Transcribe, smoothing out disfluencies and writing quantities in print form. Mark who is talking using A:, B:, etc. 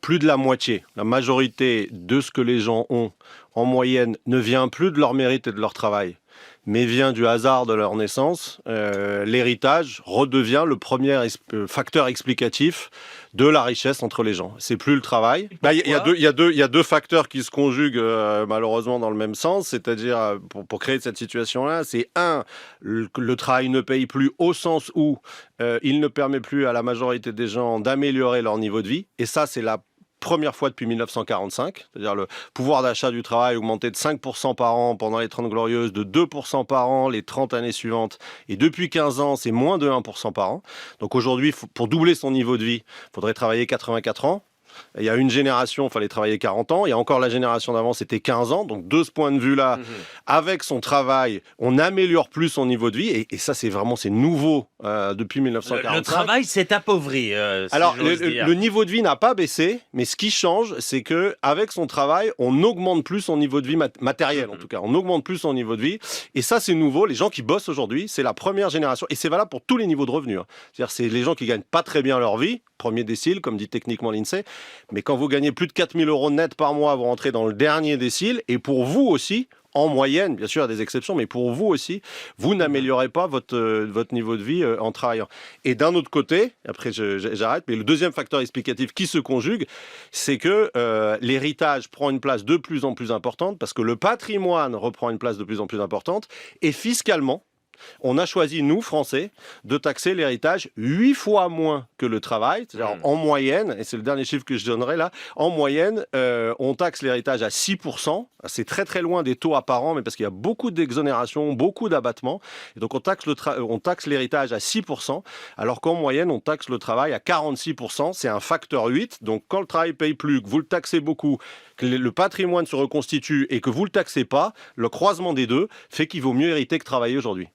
A: plus de la moitié. La majorité de ce que les gens ont en moyenne ne vient plus de leur mérite et de leur travail, mais vient du hasard de leur naissance. L'héritage redevient le premier facteur explicatif de la richesse entre les gens. C'est plus le travail. Il y a deux facteurs qui se conjuguent malheureusement dans le même sens, c'est-à-dire pour créer cette situation-là, c'est le travail ne paye plus au sens où il ne permet plus à la majorité des gens d'améliorer leur niveau de vie. Et ça, c'est la première fois depuis 1945, c'est-à-dire le pouvoir d'achat du travail augmenté de 5% par an pendant les 30 glorieuses, de 2% par an les 30 années suivantes, et depuis 15 ans, c'est moins de 1% par an. Donc aujourd'hui, pour doubler son niveau de vie, il faudrait travailler 84 ans. Il y a une génération, il fallait travailler 40 ans. Il y a encore la génération d'avant, c'était 15 ans. Donc, de ce point de vue-là, avec son travail, on n'améliore plus son niveau de vie. Et ça, c'est nouveau depuis 1945.
B: Le travail s'est appauvri.
A: Alors, le niveau de vie n'a pas baissé, mais ce qui change, c'est qu'avec son travail, on augmente plus son niveau de vie matériel, en tout cas. On augmente plus son niveau de vie. Et ça, c'est nouveau. Les gens qui bossent aujourd'hui, c'est la première génération. Et c'est valable pour tous les niveaux de revenus. C'est-à-dire, c'est les gens qui gagnent pas très bien leur vie, premier décile, comme dit techniquement l'INSEE. Mais quand vous gagnez plus de 4 000 € net par mois, vous rentrez dans le dernier décile. Et pour vous aussi, en moyenne, bien sûr, il y a des exceptions, mais pour vous aussi, vous n'améliorez pas votre niveau de vie en travaillant. Et d'un autre côté, après j'arrête, mais le deuxième facteur explicatif qui se conjugue, c'est que l'héritage prend une place de plus en plus importante parce que le patrimoine reprend une place de plus en plus importante et fiscalement, on a choisi, nous, Français, de taxer l'héritage 8 fois moins que le travail. C'est-à-dire en moyenne, et c'est le dernier chiffre que je donnerai là, en moyenne, on taxe l'héritage à 6%. C'est très très loin des taux apparents, mais parce qu'il y a beaucoup d'exonérations, beaucoup d'abattements. Et donc on taxe l'héritage à 6%, alors qu'en moyenne, on taxe le travail à 46%. C'est un facteur 8. Donc quand le travail paye plus, que vous le taxez beaucoup, que le patrimoine se reconstitue et que vous le taxez pas, le croisement des deux fait qu'il vaut mieux hériter que travailler aujourd'hui.